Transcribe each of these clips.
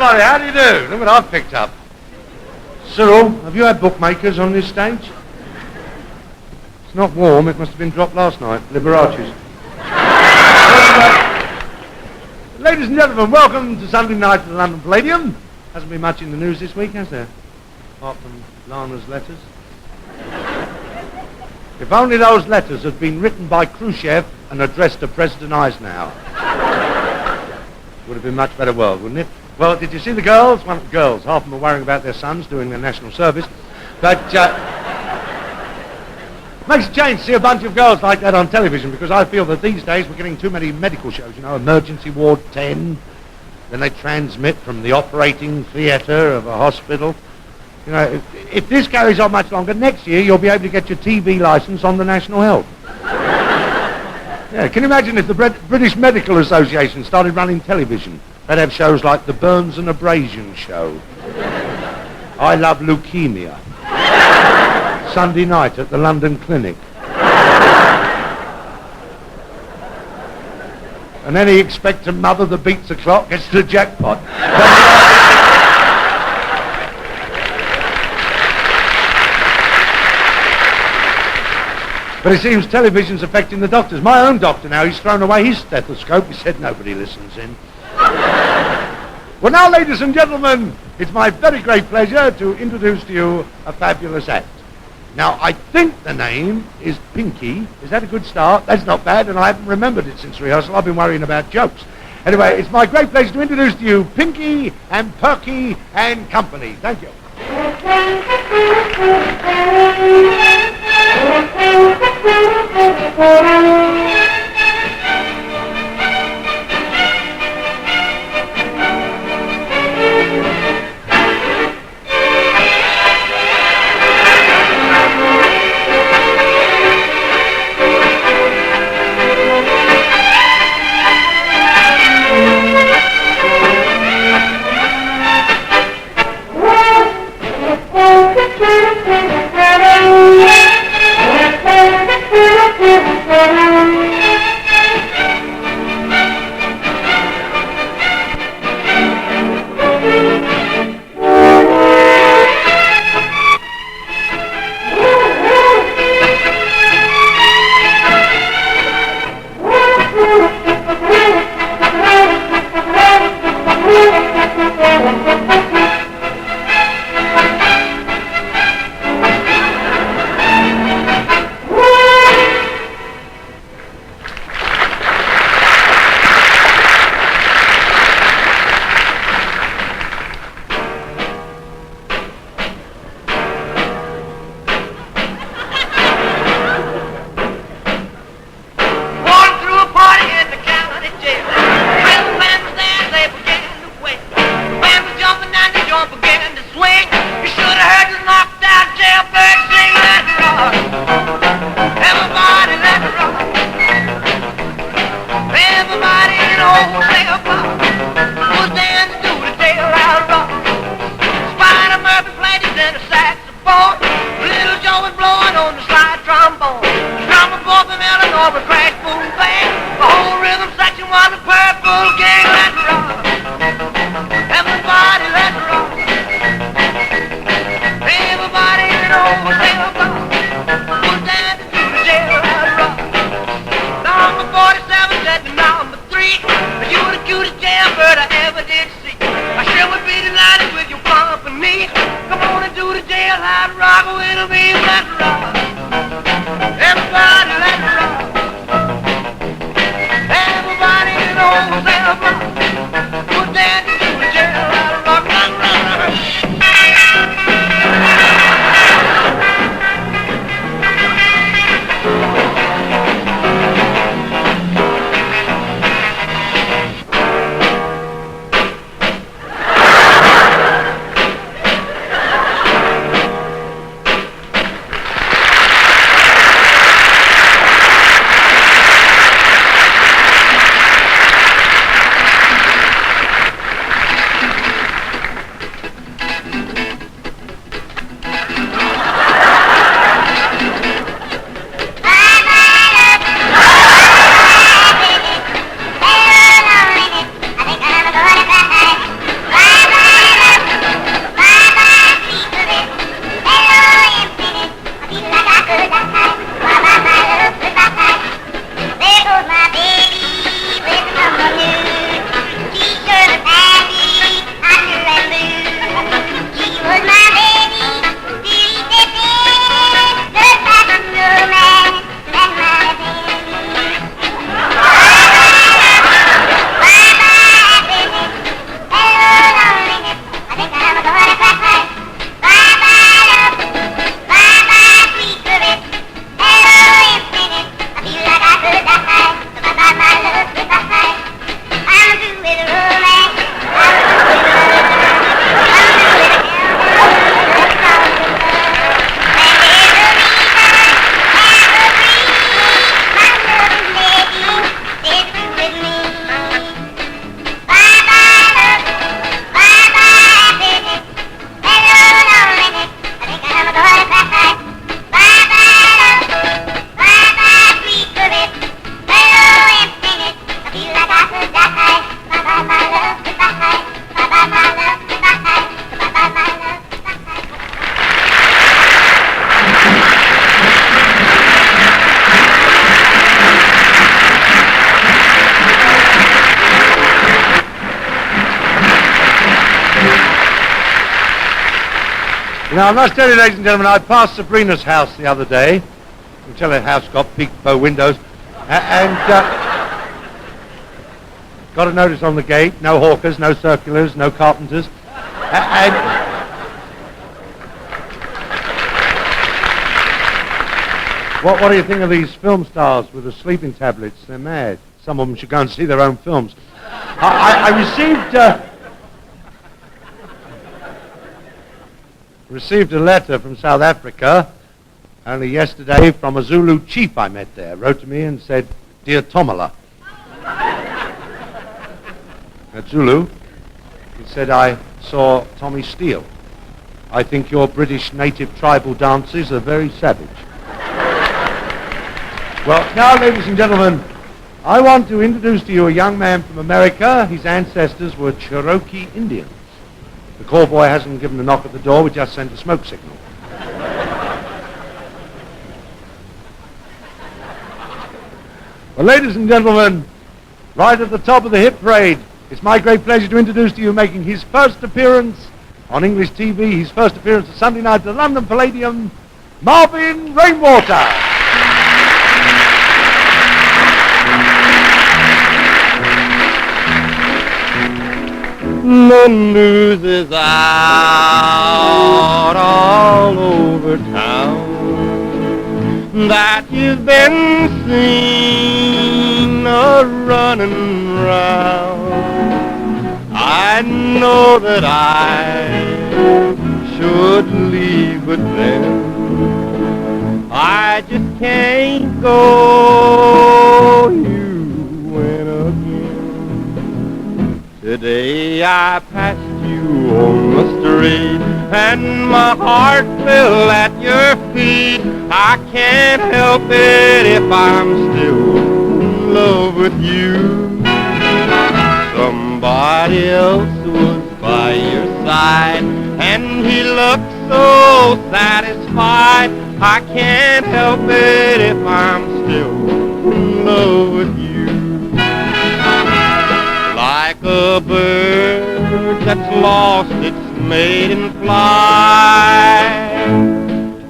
How do you do? Look what I've picked up. Cyril, have you had bookmakers on this stage? It's not warm, it must have been dropped last night. Liberace's. Ladies and gentlemen, welcome to Sunday night at the London Palladium. Hasn't been much in the news this week, has there? Apart from Lana's letters. If only those letters had been written by Khrushchev and addressed to President Eisenhower. Would have been a much better world, wouldn't it? Well, did you see the girls? Well, girls. Half of them are worrying about their sons doing their national service. But makes a change to see a bunch of girls like that on television, because I feel that these days we're getting too many medical shows, you know, Emergency Ward 10. Then they transmit from the operating theatre of a hospital. You know, if this carries on much longer, next year you'll be able to get your TV licence on the National Health. Yeah, can you imagine if the British Medical Association started running television? They'd have shows like the Burns and Abrasion Show, I Love Leukemia, Sunday night at the London Clinic. And any expectant mother that beats the clock gets the jackpot. But it seems television's affecting the doctors. My own doctor now, he's thrown away his stethoscope. He said nobody listens in. Well, now, ladies and gentlemen, it's my very great pleasure to introduce to you a fabulous act. Now, I think the name is Pinky. Is that a good start? That's not bad, and I haven't remembered it since rehearsal. I've been worrying about jokes. Anyway, it's my great pleasure to introduce to you Pinky and Perky and Company. Thank you. Come on and do the jailhouse rock, it'll be that rock. Now, I must tell you, ladies and gentlemen, I passed Sabrina's house the other day. You can tell her house got big bow windows. And got a notice on the gate, no hawkers, no circulars, no carpenters. What do you think of these film stars with the sleeping tablets? They're mad. Some of them should go and see their own films. I received a letter from South Africa only yesterday from a Zulu chief I met there. Wrote to me and said, "Dear Tomala." At Zulu, he said, "I saw Tommy Steele. I think your British native tribal dances are very savage." Well, now, ladies and gentlemen, I want to introduce to you a young man from America. His ancestors were Cherokee Indians. The call boy hasn't given a knock at the door, we just sent a smoke signal. Well, ladies and gentlemen, right at the top of the hit parade, it's my great pleasure to introduce to you, making his first appearance on English TV, his first appearance at Sunday night at the London Palladium, Marvin Rainwater. The news is out all over town that you've been seen a-running round. I know that I should leave, but then I just can't go. You went again. Today I passed you on the street and my heart fell at your feet. I can't help it if I'm still in love with you. Somebody else was by your side and he looked so satisfied. I can't help it if I'm still in love with you. Like a bird that's lost its maiden flight,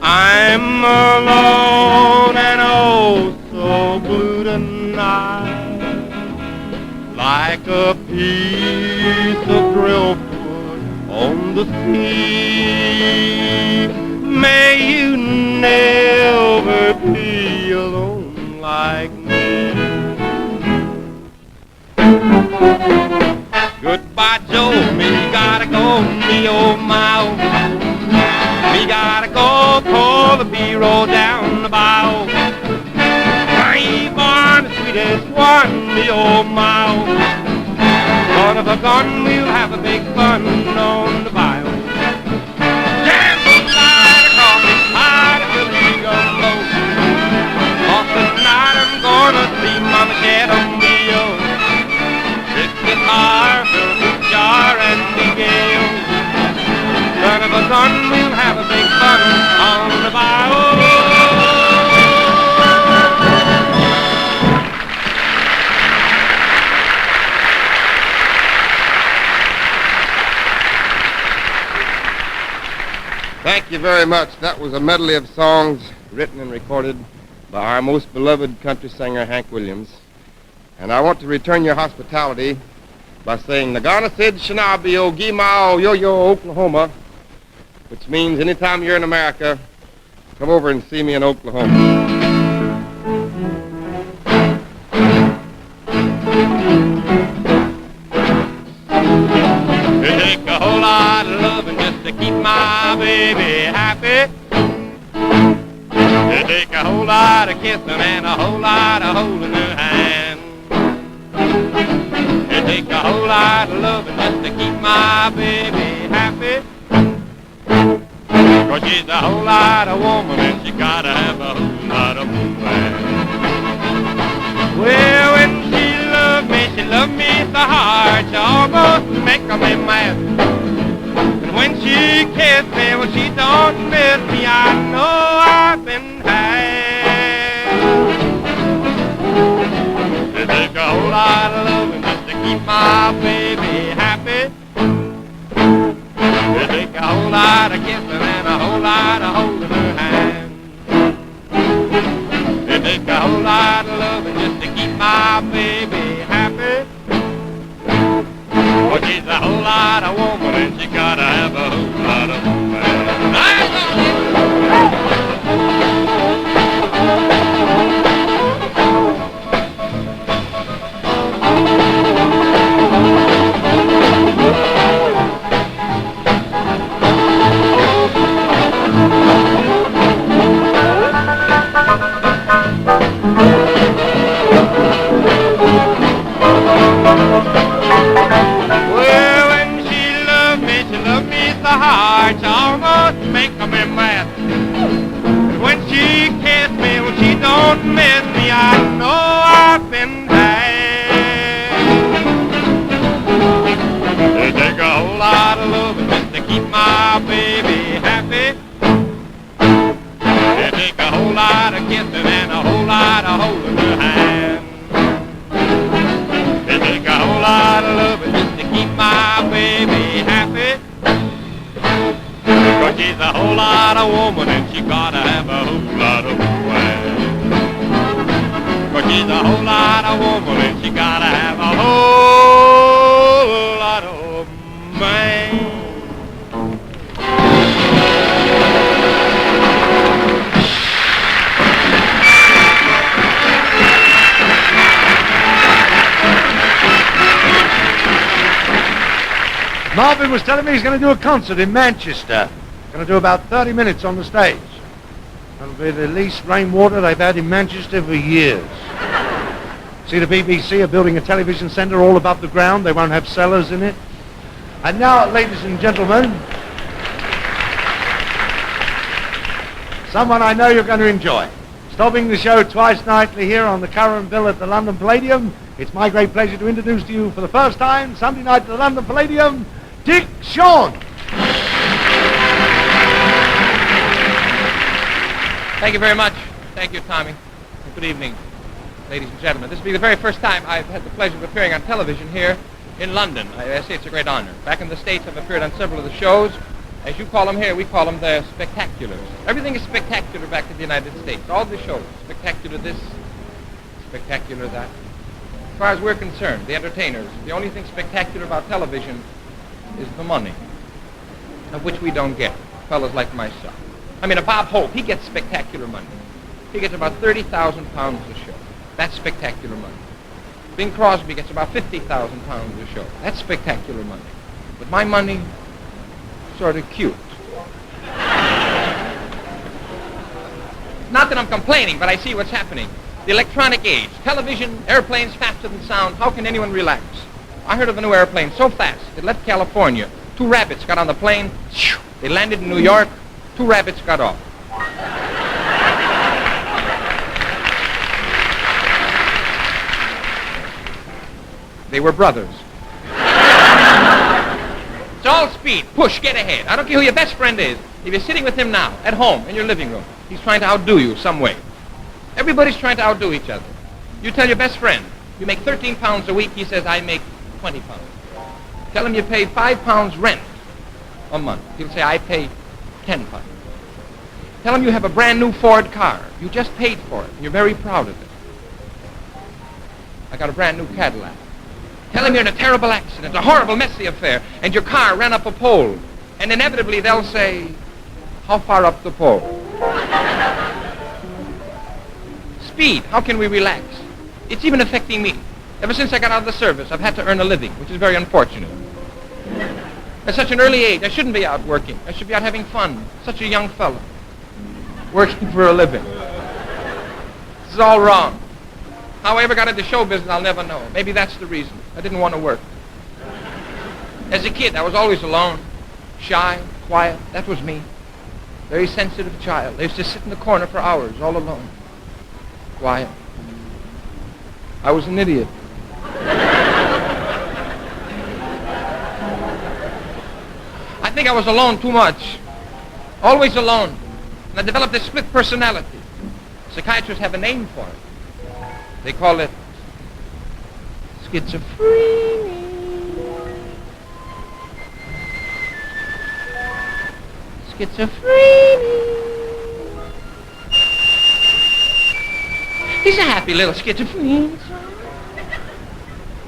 I'm alone and oh so blue tonight. Like a piece of driftwood on the sea, may you never be alone like me. Goodbye, Joe, me gotta go, me oh my oh. Me gotta go, call the B-roll down the bow. My born the sweetest one, me oh my oh. Son of a gun, we'll have a big fun on the bio. Jam slide across the tide till we go low. Off tonight I'm gonna see Mama Shed on me oh. Guitar, fill the jar and we gale. Son of a gun, we'll have a big fun on the bio. Thank you very much. That was a medley of songs written and recorded by our most beloved country singer, Hank Williams. And I want to return your hospitality by saying, Nagana Sid Shinabi Ogimao Yo-Yo, Oklahoma, which means anytime you're in America, come over and see me in Oklahoma. It takes a whole lot of loving just to keep my baby happy. It takes a whole lot of kissing and a whole lot of holding her hand. It takes a whole lot of loving just to keep my baby happy. 'Cause she's a whole lot of woman and she gotta have a whole lot of man. Well, when she loved me so hard, she almost make me mad. And when she kissed me, well, she don't miss me, I know I've been had. It takes a whole lot of loving just to keep my baby happy. It takes a whole lot of kissing and a whole lot of holding her hand. It takes a whole lot of loving just to keep my baby happy. Well, she's a whole lot of woman and she gotta have a whole lot of man. Well, when she loved me so hard, she almost make me mad. When she kissed me, well, she don't miss me, I know I've been bad. It take a whole lot of loving just to keep my baby happy. It take a whole lot of kissing and a whole lot of holding her hand. It take a whole lot of loving just to keep my baby happy. 'Cause she's a whole lot of woman and she gotta have a whole lot of man. 'Cause she's a whole lot of woman and she gotta have a whole lot of man. Marvin was telling me he's going to do a concert in Manchester. Going to do about 30 minutes on the stage. That'll be the least rainwater they've had in Manchester for years. See, the BBC are building a television centre all above the ground. They won't have cellars in it. And now, ladies and gentlemen, someone I know you're going to enjoy. Stopping the show twice nightly here on the Curran Bill at the London Palladium, it's my great pleasure to introduce to you for the first time, Sunday night at the London Palladium, Dick Shawn. Thank you very much. Thank you, Tommy. And good evening, ladies and gentlemen. This will be the very first time I've had the pleasure of appearing on television here in London. I say it's a great honor. Back in the States, I've appeared on several of the shows. As you call them here, we call them the spectaculars. Everything is spectacular back in the United States. All the shows, spectacular this, spectacular that. As far as we're concerned, the entertainers, the only thing spectacular about television is the money, of which we don't get, fellas like myself. I mean, a Bob Hope, he gets spectacular money. He gets about 30,000 pounds a show. That's spectacular money. Bing Crosby gets about 50,000 pounds a show. That's spectacular money. But my money, sort of cute. Not that I'm complaining, but I see what's happening. The electronic age, television, airplanes faster than sound. How can anyone relax? I heard of a new airplane so fast, it left California. 2 rabbits got on the plane. They landed in New York. 2 rabbits got off. They were brothers. It's all speed. Push, get ahead. I don't care who your best friend is. If you're sitting with him now, at home, in your living room, he's trying to outdo you some way. Everybody's trying to outdo each other. You tell your best friend, you make 13 pounds a week. He says, I make 20 pounds. Tell him you pay 5 pounds rent a month. He'll say, I pay 10 pounds. Tell them you have a brand new Ford car. You just paid for it, and you're very proud of it. I got a brand new Cadillac. Tell them you're in a terrible accident, a horrible, messy affair, and your car ran up a pole. And inevitably they'll say, how far up the pole? Speed, how can we relax? It's even affecting me. Ever since I got out of the service, I've had to earn a living, which is very unfortunate. At such an early age, I shouldn't be out working. I should be out having fun. Such a young fellow. Working for a living. This is all wrong. How I ever got into show business, I'll never know. Maybe that's the reason. I didn't want to work. As a kid, I was always alone. Shy, quiet. That was me. Very sensitive child. I used to sit in the corner for hours, all alone. Quiet. I was an idiot. I think I was alone too much. Always alone. And I developed this split personality. Psychiatrists have a name for it. They call it schizophrenia. Schizophrenia. He's a happy little schizophrenia.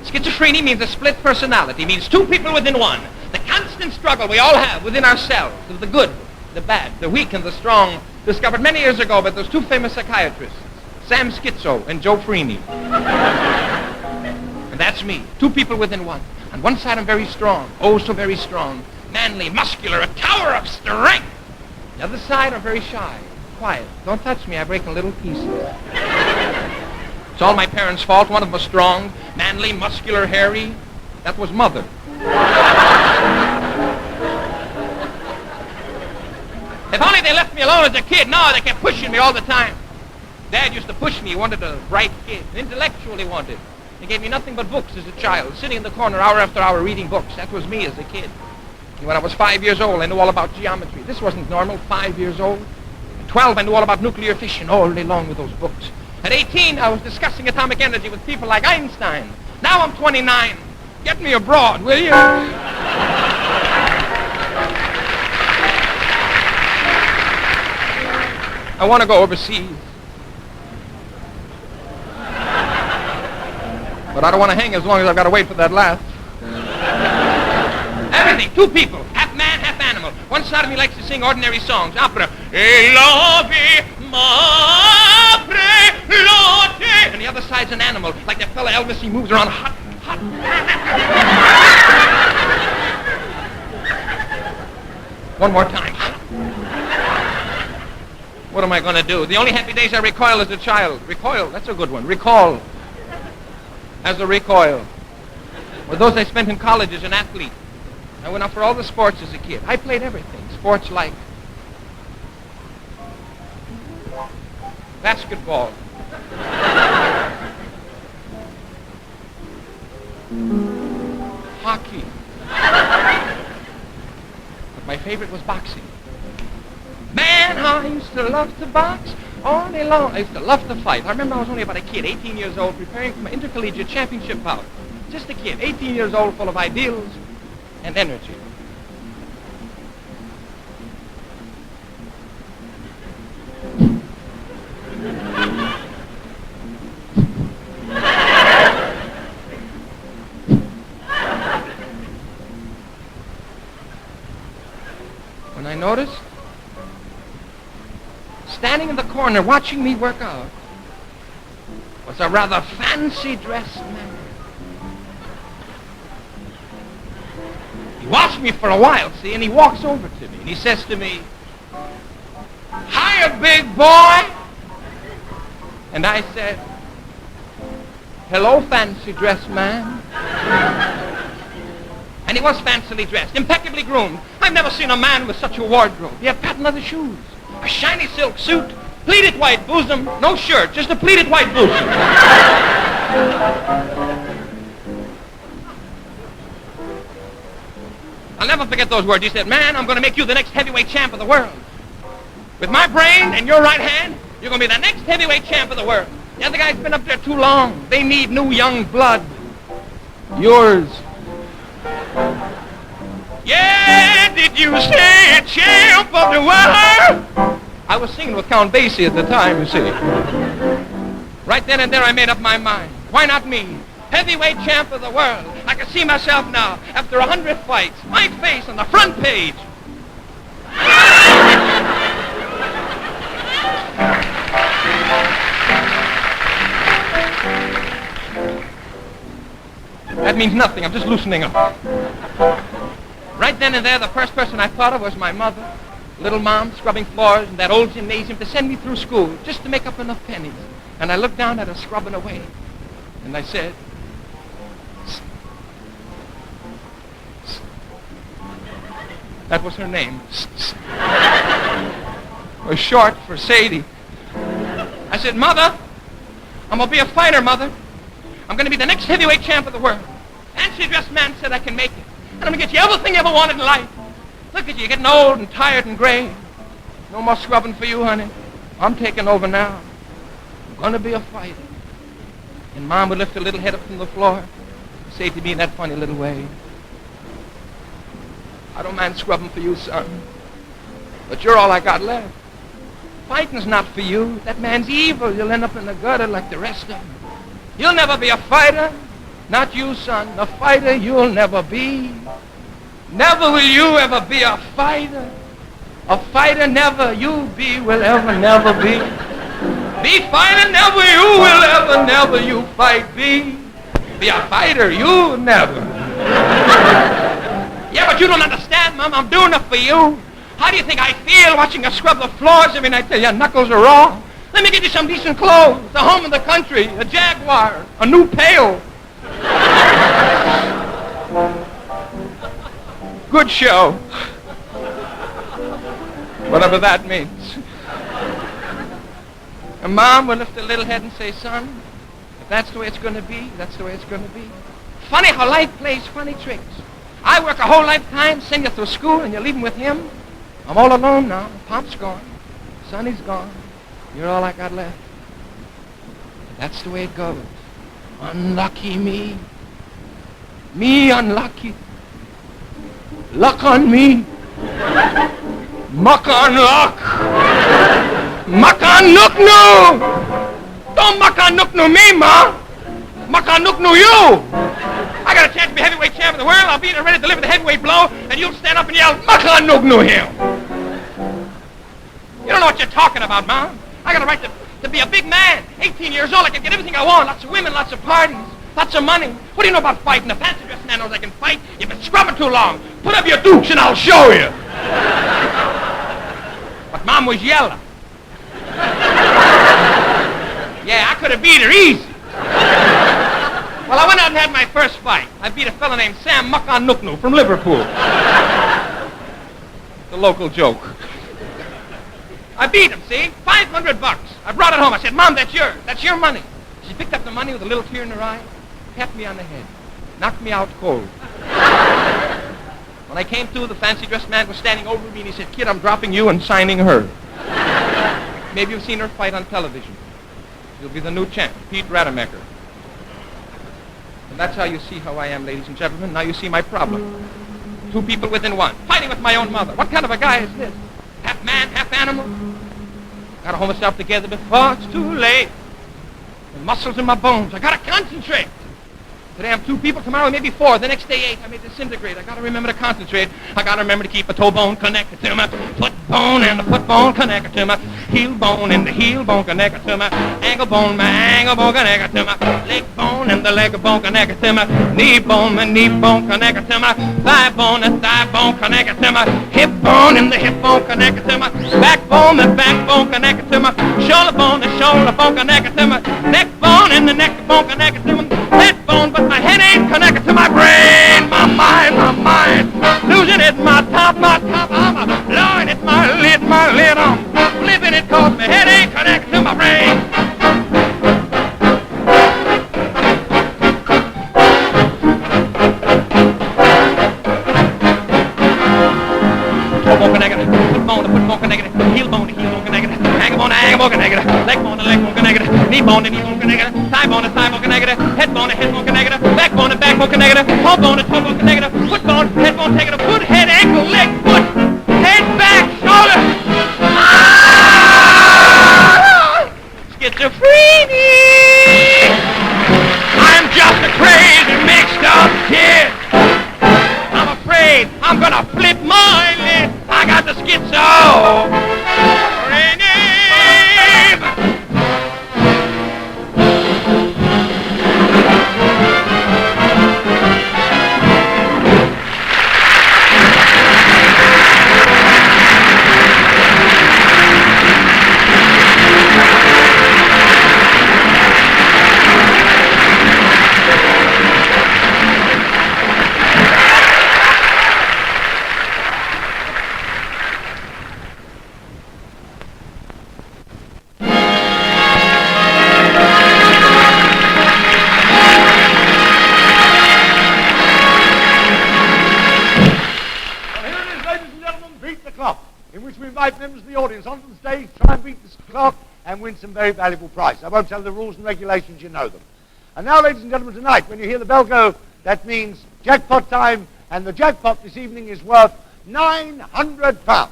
Schizophrenia means a split personality, means two people within one. The constant struggle we all have within ourselves of the good, the bad, the weak, and the strong, discovered many years ago by those two famous psychiatrists, Sam Schizo and Joe Freeney. And that's me, two people within one. On one side I'm very strong, oh so very strong, manly, muscular, a tower of strength. The other side I'm very shy, quiet. Don't touch me, I break in little pieces. It's all my parents' fault. One of them was strong, manly, muscular, hairy. That was Mother. If only they left me alone as a kid. No, they kept pushing me all the time. Dad used to push me. He wanted a bright kid. Intellectually wanted. He gave me nothing but books as a child, sitting in the corner hour after hour reading books. That was me as a kid. And when I was 5 years old, I knew all about geometry. This wasn't normal, 5 years old. At 12, I knew all about nuclear fission all day long with those books. At 18, I was discussing atomic energy with people like Einstein. Now I'm 29. Get me abroad, will you? I want to go overseas. But I don't want to hang as long as I've got to wait for that laugh. Everything, two people, half man, half animal. One side of me likes to sing ordinary songs, opera. And the other side's an animal, like that fella Elvis, he moves around hot. One more time. What am I going to do? The only happy days I recoil as a child. Recoil, that's a good one. Recall. As a recoil. Were those I spent in college as an athlete. I went out for all the sports as a kid. I played everything. Sports like basketball. Hockey. But my favorite was boxing. Man, how I used to love to box all day long. I used to love to fight. I remember I was only about a kid, 18 years old, preparing for my intercollegiate championship bout. Just a kid, 18 years old, full of ideals and energy. When I noticed, standing in the corner watching me work out, was a rather fancy-dressed man. He watched me for a while, see, and he walks over to me, and he says to me, "Hiya, big boy." And I said, "Hello, fancy-dressed man." And he was fancily dressed, impeccably groomed. I've never seen a man with such a wardrobe. He had patent leather shoes, a shiny silk suit, pleated white bosom, no shirt, just a pleated white bosom. I'll never forget those words. He said, "Man, I'm going to make you the next heavyweight champ of the world. With my brain and your right hand, you're going to be the next heavyweight champ of the world. The other guy's been up there too long. They need new young blood. Yours." Yeah, did you say champ of the world? I was singing with Count Basie at the time, you see. Right then and there I made up my mind. Why not me? Heavyweight champ of the world. I can see myself now, after 100 fights, my face on the front page. That means nothing. I'm just loosening up. Right then and there, the first person I thought of was my mother. Little mom scrubbing floors in that old gymnasium to send me through school just to make up enough pennies. And I looked down at her scrubbing away. And I said, "Psst. Psst." That was her name. Psst. It was short for Sadie. I said, "Mother, I'm going to be a fighter, Mother. I'm going to be the next heavyweight champ of the world." Fancy dressed man said I can make it. And I'm going to get you everything you ever wanted in life. Look at you, getting old and tired and gray. No more scrubbing for you, honey. I'm taking over now. I'm going to be a fighter. And Mom would lift her little head up from the floor and say to me in that funny little way, "I don't mind scrubbing for you, son, but you're all I got left. Fighting's not for you. That man's evil. You'll end up in the gutter like the rest of them. You'll never be a fighter. Not you, son. The fighter you'll never be. Never will you ever be a fighter. A fighter never you be, will ever never be. Be fighter never you will ever never you fight be. Be a fighter you never." Yeah, but you don't understand, Mom. I'm doing it for you. How do you think I feel watching you scrub the floors every night till your knuckles are raw? Let me get you some decent clothes, a home in the country, a Jaguar, a new pail. Good show. Whatever that means. And Mom would lift her little head and say, "Son, if that's the way it's going to be, that's the way it's going to be." Funny how life plays funny tricks. I work a whole lifetime, send you through school, and you're leaving with him. I'm all alone now. Pop's gone. Sonny's gone. You're all I got left. That's the way it goes. Unlucky me. Me unlucky. Luck on me. Muck on luck. Muck on nook no. Don't muck on nook no me, Ma. Muck on nook no you. I got a chance to be heavyweight champ of the world. I'll be there ready to deliver the heavyweight blow, and you'll stand up and yell, "Muck on nook no him." You don't know what you're talking about, Mom. I got a right to be a big man. 18 years old, I can get everything I want. Lots of women, lots of parties, lots of money. What do you know about fighting? A fancy dressed man knows I can fight. You've been scrubbing too long. Put up your dukes and I'll show you. But Mom was yelling. Yeah, I could have beat her easy. Well, I went out and had my first fight. I beat a fella named Sam Muckonuknu from Liverpool. It's a local joke. I beat him, see? $500. I brought it home. I said, "Mom, that's yours. That's your money." She picked up the money with a little tear in her eye, tapped me on the head, knocked me out cold. When I came to, the fancy-dressed man was standing over me, and he said, "Kid, I'm dropping you and signing her." Maybe you've seen her fight on television. You'll be the new champ, Pete Rademacher. And that's how you see how I am, ladies and gentlemen. Now you see my problem. Two people within one, fighting with my own mother. What kind of a guy is this? Half man, half animal. Gotta hold myself together before it's too late. The muscles in my bones, I gotta concentrate. Today I'm 2 people, tomorrow maybe 4, the next day 8. I may disintegrate. I gotta remember to concentrate. I gotta remember to keep a toe bone connected to my foot bone and the foot bone connected to my heel bone and the heel bone connected to my ankle bone connected to my leg bone and the leg bone connected to my knee bone connected to my thigh bone and thigh bone connected to my hip bone and the hip bone connected to my backbone and backbone connected to my shoulder bone and shoulder bone connected to my neck bone and the neck bone connected to my head bone, but my head ain't connected to my brain, my mind, losing it, my top, I'm blowing it, my lid, I'm flipping it, cause my head ain't connected to my brain. Toe bone connected, foot bone connected, heel bone connected, ankle bone connected, leg bone connected, knee bone connected, thigh bone connected, head bone connected, backbone connected, toe bone connected, foot bone, head bone connected, foot, head, ankle, leg, foot, head, back, shoulder. Ah! I'm just a crazy mixed up kid. I'm afraid I'm gonna flip my lid. I got the schizo. Members of the audience onto the stage, try and beat the clock and win some very valuable prize. I won't tell the rules and regulations, you know them. And now, ladies and gentlemen, tonight, when you hear the bell go, that means jackpot time, and the jackpot this evening is worth £900.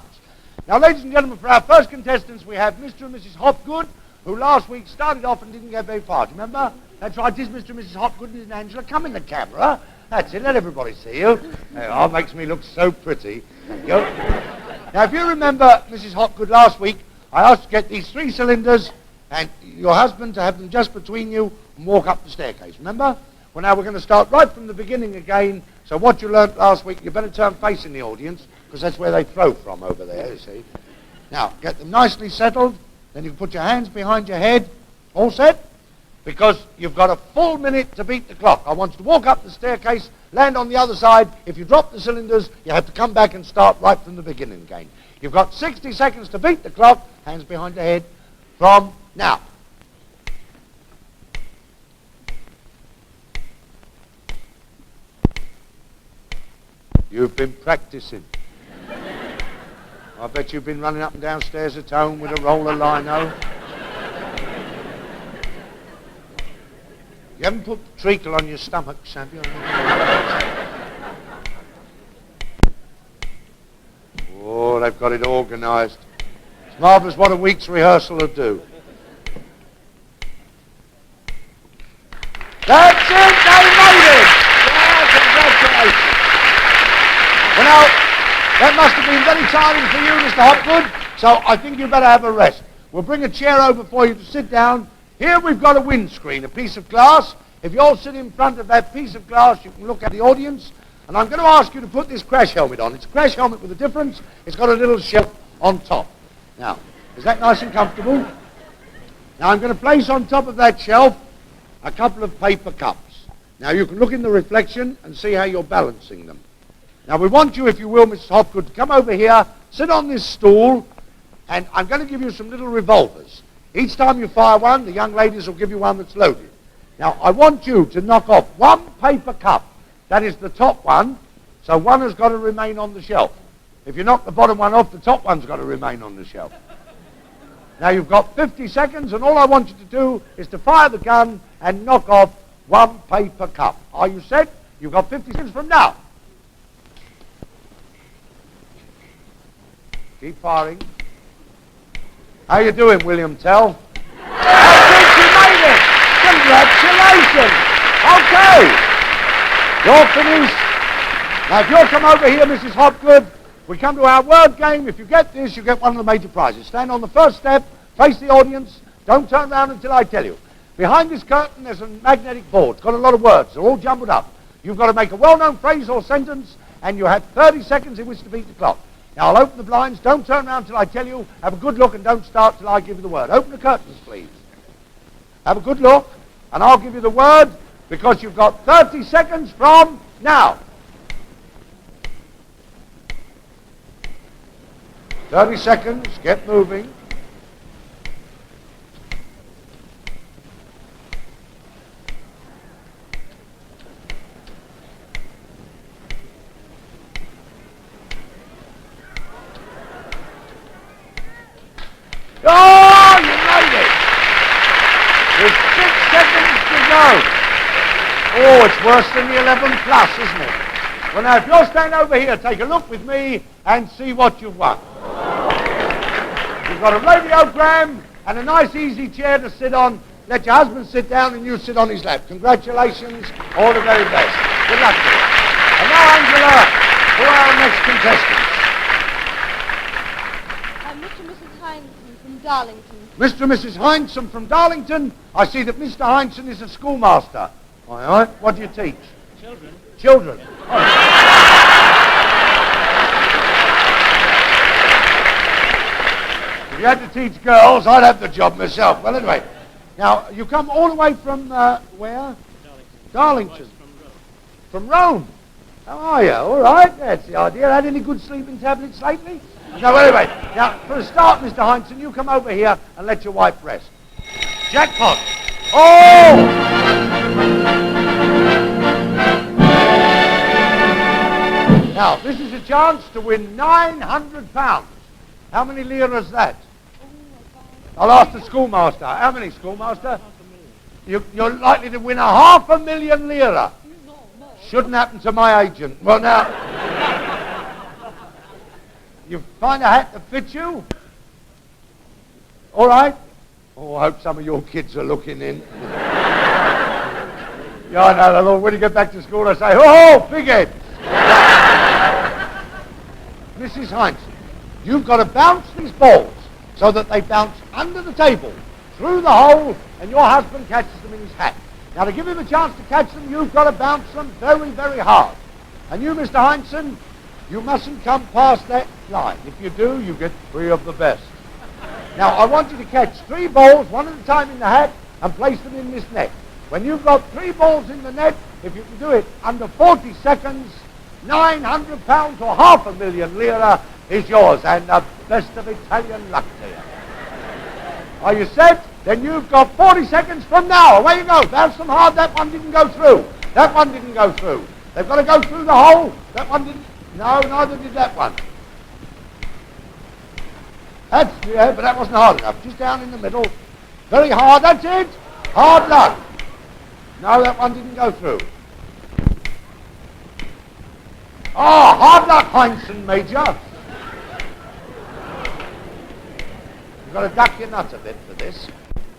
Now, ladies and gentlemen, for our first contestants, we have Mr. and Mrs. Hopgood, who last week started off and didn't get very far. Do you remember? That's right, it is Mr. and Mrs. Hopgood and Angela. Come in the camera. That's it, let everybody see you. Oh, makes me look so pretty. Thank you. Now, if you remember, Mrs. Hopgood, last week, I asked to get these 3 cylinders and your husband to have them just between you and walk up the staircase. Remember? Well, now we're going to start right from the beginning again. So what you learnt last week, you better turn facing the audience, because that's where they throw from over there, you see. Now, get them nicely settled. Then you can put your hands behind your head. All set? Because you've got a full minute to beat the clock. I want you to walk up the staircase, land on the other side. If you drop the cylinders, you have to come back and start right from the beginning again. You've got 60 seconds to beat the clock, hands behind your head, from now. You've been practicing. I bet you've been running up and down stairs at home with a roll of lino. You haven't put treacle on your stomach, have you? Oh, they've got it organised. It's marvellous what a week's rehearsal will do. That's it, they made it! Yeah, congratulations. Well, now, that must have been very tiring for you, Mr. Hopgood, so I think you better have a rest. We'll bring a chair over for you to sit down. Here we've got a windscreen, a piece of glass. If you all sit in front of that piece of glass, you can look at the audience. And I'm going to ask you to put this crash helmet on. It's a crash helmet with a difference. It's got a little shelf on top. Now, is that nice and comfortable? Now, I'm going to place on top of that shelf a couple of paper cups. Now, you can look in the reflection and see how you're balancing them. Now, we want you, if you will, Mrs. Hopgood, to come over here, sit on this stool, and I'm going to give you some little revolvers. Each time you fire one, the young ladies will give you one that's loaded. Now, I want you to knock off one paper cup. That is the top one, so one has got to remain on the shelf. If you knock the bottom one off, the top one's got to remain on the shelf. Now, you've got 50 seconds, and all I want you to do is to fire the gun and knock off one paper cup. Are you set? You've got 50 seconds from now. Keep firing. How you doing, William Tell? I think you made it! Congratulations! Okay, you're finished. Now, if you'll come over here, Mrs. Hopgood, we come to our word game. If you get this, you get one of the major prizes. Stand on the first step, face the audience, don't turn around until I tell you. Behind this curtain, there's a magnetic board. It's got a lot of words. They're all jumbled up. You've got to make a well-known phrase or sentence, and you have 30 seconds in which to beat the clock. Now, I'll open the blinds. Don't turn around till I tell you. Have a good look and don't start till I give you the word. Open the curtains, please. Have a good look, and I'll give you the word because you've got 30 seconds from now. 30 seconds. Get moving. Oh, you made it! There's 6 seconds to go. Oh, it's worse than the 11 plus, isn't it? Well, now, if you'll stand over here, take a look with me and see what you've won. You've got a radiogram and a nice easy chair to sit on. let your husband sit down and you sit on his lap. Congratulations, all the very best. Good luck to you. And now, Angela, who are our next contestants? I'm Mr. and Mrs. Heinsohn from Darlington. Mr. and Mrs. Heinsohn from Darlington. I see that Mr. Heinsohn is a schoolmaster. All right. What do you teach? Children. Children. Oh. If you had to teach girls, I'd have the job myself. Well, anyway. Now, you come all the way from, where? Darlington. From Rome. How are you? All right. That's the idea. Had any good sleeping tablets lately? No, anyway. Now, for a start, Mr. Heinsohn, you come over here and let your wife rest. Jackpot. Oh! Now, this is a chance to win £900. How many lira is that? I'll ask the schoolmaster. How many, schoolmaster? You're likely to win 500,000 lira. Shouldn't happen to my agent. Well, now, you find a hat that fits you? All right? Oh, I hope some of your kids are looking in. Yeah, I know. They'll all, when you get back to school, they say, oh, big head. Mrs. Heinsohn, you've got to bounce these balls so that they bounce under the table, through the hole, and your husband catches them in his hat. Now, to give him a chance to catch them, you've got to bounce them very, very hard. And you, Mr. Heinsohn, you mustn't come past that line. If you do, you get 3 of the best. Now, I want you to catch 3 balls, one at a time in the hat, and place them in this net. When you've got 3 balls in the net, if you can do it under 40 seconds, £900 or 500,000 lira is yours, and the best of Italian luck to you. Are you set? Then you've got 40 seconds from now. Away you go. Bounce them hard. That one didn't go through. That one didn't go through. They've got to go through the hole. That one didn't. No, neither did that one. That's, yeah, but that wasn't hard enough. Just down in the middle. Very hard. That's it. Hard luck. No, that one didn't go through. Oh, hard luck, Heinsohn, Major. You've got to duck your nuts a bit for this.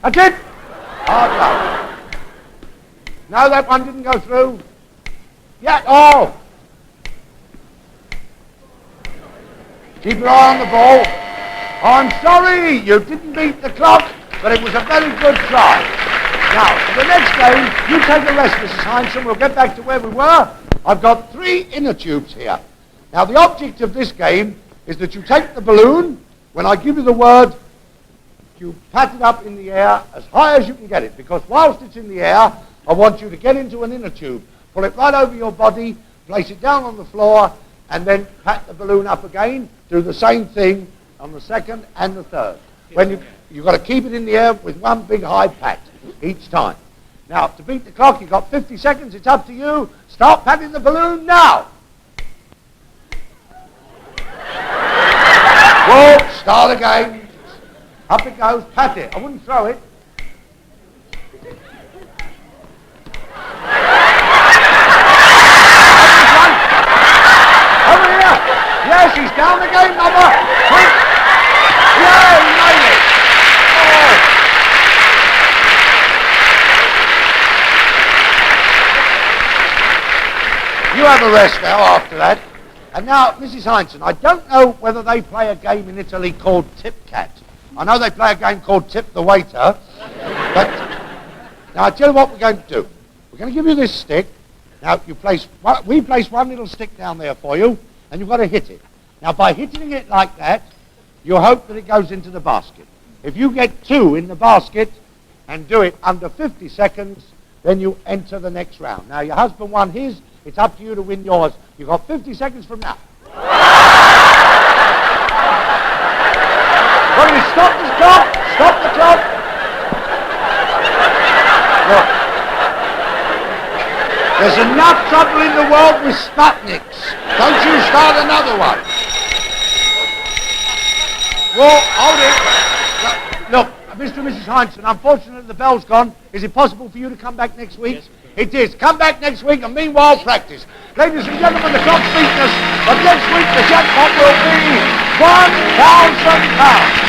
That's it. Hard luck. No, that one didn't go through. Yeah, oh. Keep your eye on the ball. I'm sorry, you didn't beat the clock, but it was a very good try. Now, for the next game, you take a rest, Mrs. Heinsohn. We'll get back to where we were. I've got 3 inner tubes here. Now, the object of this game is that you take the balloon. When I give you the word, you pat it up in the air as high as you can get it, because whilst it's in the air, I want you to get into an inner tube. Pull it right over your body, place it down on the floor, and then pat the balloon up again. Do the same thing on the second and the third. When you've got to keep it in the air with one big high pat each time. Now, to beat the clock, you've got 50 seconds. It's up to you. Start patting the balloon now. Whoa, start again. Up it goes. Pat it. I wouldn't throw it. Over here. Yes, he's down again, Mother. Quick. Yeah, he made it. Oh. You have a rest now after that. And now, Mrs. Heinsohn, I don't know whether they play a game in Italy called Tip Cat. I know they play a game called Tip the Waiter. But now I tell you what we're going to do. We're going to give you this stick. Now we place one little stick down there for you, and you've got to hit it. Now by hitting it like that, you hope that it goes into the basket. If you get 2 in the basket and do it under 50 seconds, then you enter the next round. Now your husband won his. It's up to you to win yours. You've got 50 seconds from now. Well, you stop the clock. Stop the clock. Look. There's enough trouble in the world with Sputniks. Don't you start another one. Well, hold it. Look, Mr. and Mrs. Heinsohn, unfortunately the bell's gone. Is it possible for you to come back next week? Yes. It is. Come back next week and meanwhile practice. Ladies and gentlemen, the clock's beaten us, but next week the jackpot will be £1,000.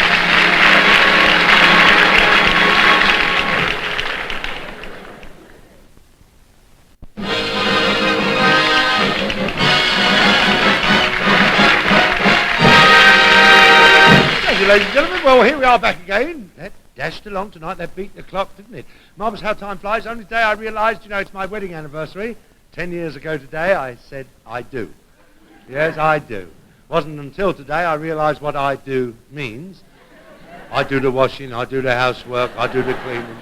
ladies and gentlemen, well, here we are back again. That dashed along tonight. That beat the clock, didn't it? Marvellous how time flies. Only today I realised, it's my wedding anniversary. 10 years ago today, I said, I do. Yes, I do. Wasn't until today I realised what I do means. I do the washing, I do the housework, I do the cleaning.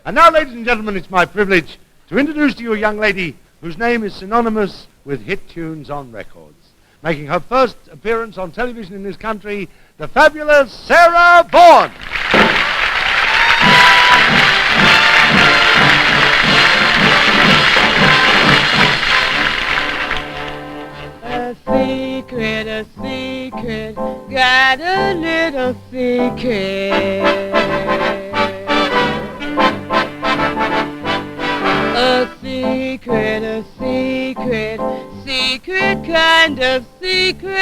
And now, ladies and gentlemen, it's my privilege to introduce to you a young lady whose name is synonymous with hit tunes on records. Making her first appearance on television in this country, the fabulous Sarah Vaughan. A secret, got a little secret. A secret kind of secret.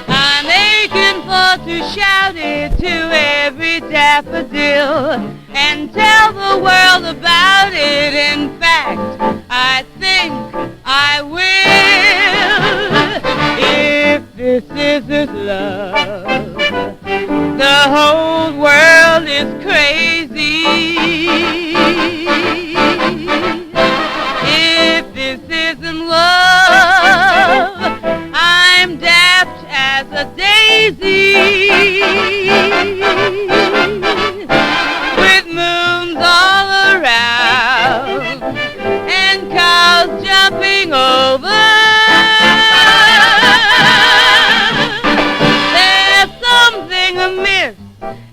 I'm aching for to shout it to every daffodil and tell the world about it. In fact, I think I will. If this isn't love, the whole world is crazy. If this isn't love, I'm daft as a daisy. With moons all around and cows jumping over. There's something amiss,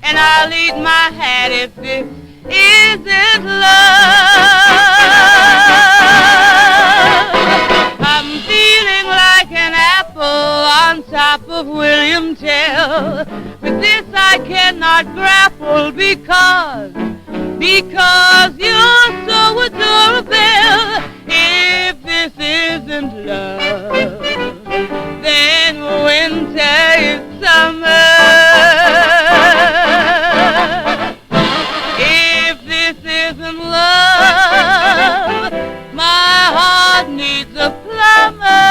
and I'll eat my hat if this isn't love. I'm feeling like an apple on top of William Tell. With this I cannot grapple because you're so adorable. If this isn't love, then winter is summer. If this isn't love, my heart needs a plumber.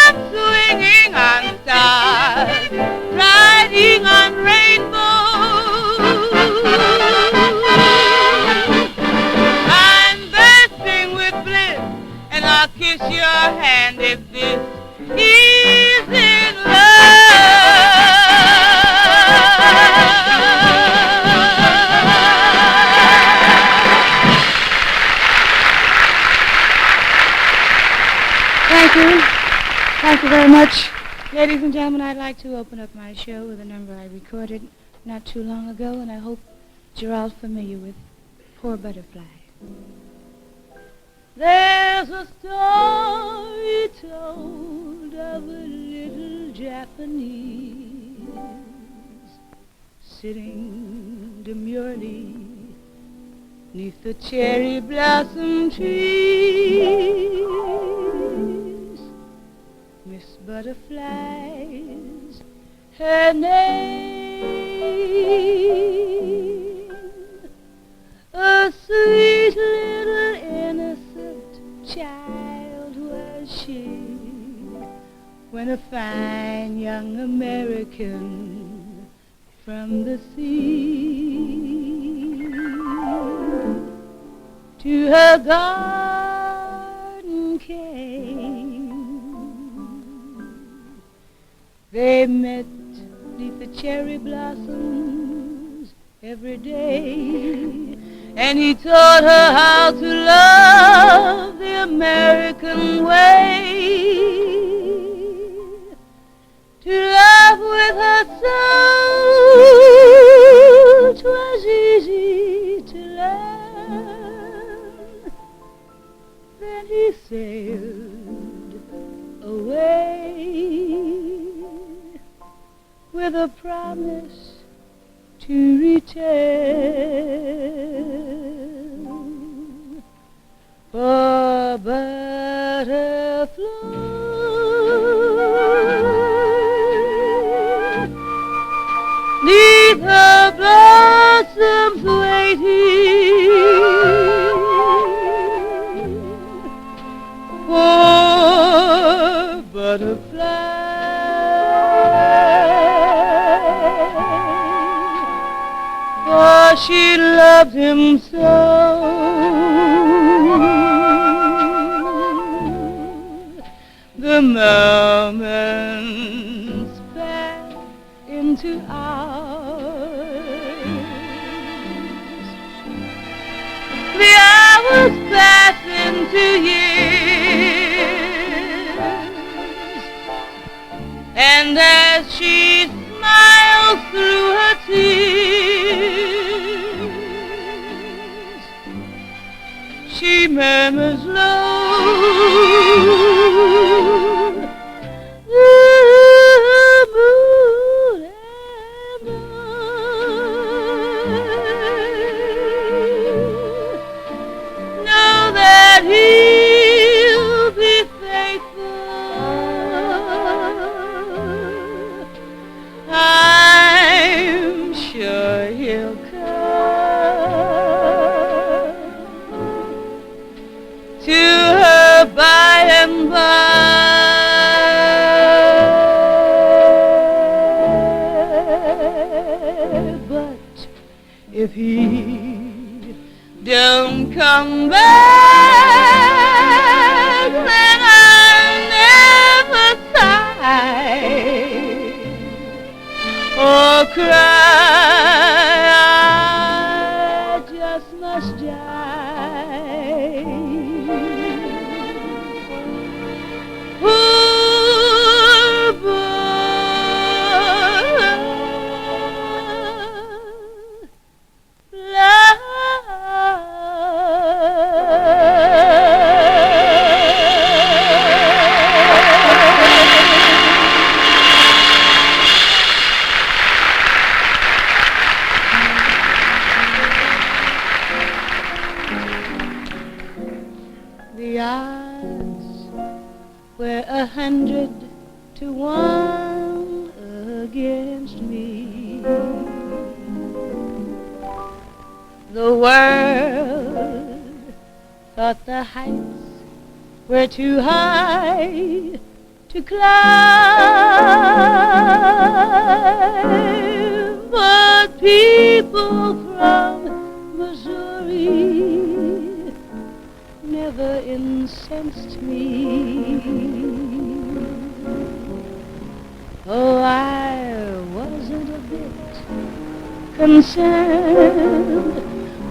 I'm swinging on stars, riding on rainbows. I'm bursting with bliss, and I'll kiss your hand if this isn't love. Thank you very much. Ladies and gentlemen, I'd like to open up my show with a number I recorded not too long ago, and I hope you're all familiar with, Poor Butterfly. There's a story told of a little Japanese sitting demurely 'neath the cherry blossom trees. Miss Butterfly's her name. A sweet little innocent child was she when a fine young American from the sea to her garden came. They met 'neath the cherry blossoms every day, and he taught her how to love the American way. To love with her soul 'twas easy to learn. Then he sailed away with a promise to return. Poor butterfly, neath her blossoms waiting, butterfly. For she loved him so. The moments passed into hours. The hours pass into years. And as she smiles through her tears, she murmurs low, moon and I know that he'll be faithful. I'm sure he'll come to her by and by. But if he don't come back, then I'll never sigh or cry. I just must die. Poor the odds were 100 to 1 against me. The world thought the heights were too high to climb, but people from Missouri never incensed me. Oh, I wasn't a bit concerned,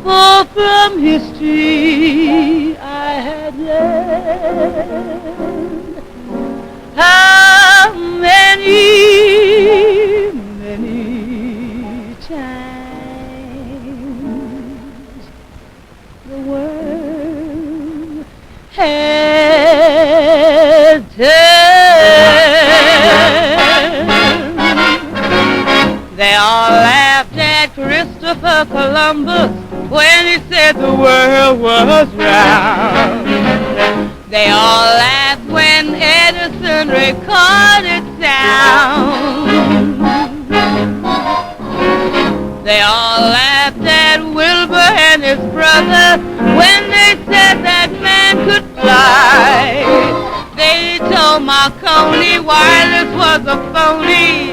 for from history I had learned how many times the world had turned. They all laughed at Christopher Columbus when he said the world was round. They all laughed when Edison recorded sound. They all laughed at Wilbur and his brother when they said that man could fly. They told Marconi wireless was a phony.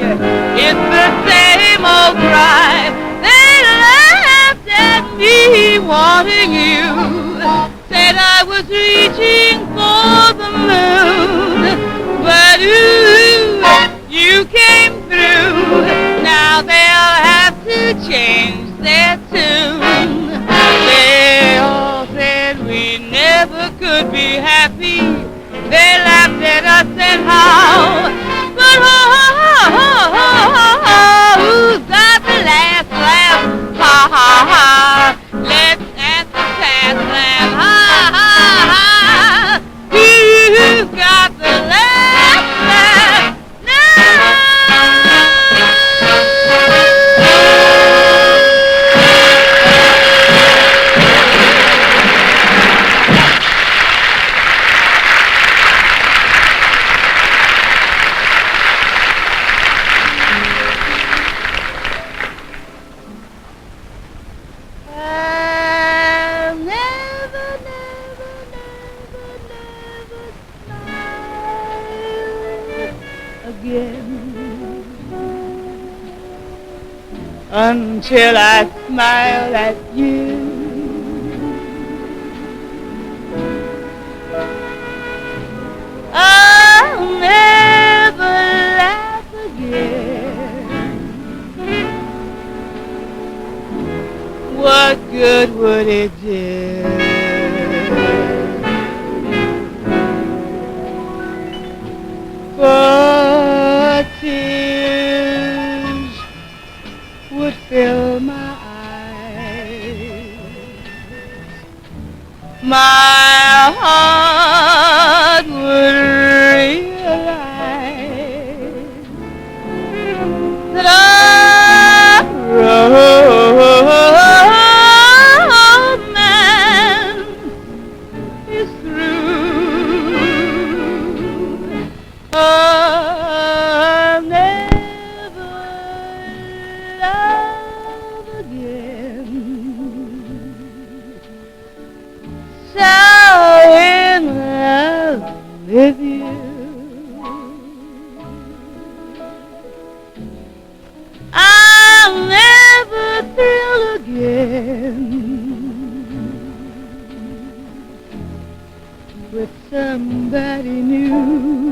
It's the same old cry. They laughed at me wanting you, said I was reaching for the moon, but ooh, you came through. Now they'll have to change their tune. They all said we never could be happy. They laughed at us and how, but who's got the last laugh? Ha ha ha. Let's ask the past laugh. Ha ha ha. Who's got the again until I smile at you. I'll never laugh again. What good would it do? For tears would fill my eyes. My heart would realize that our romance is through. I'll never love again. So in love with you. I'll never thrill again with somebody new.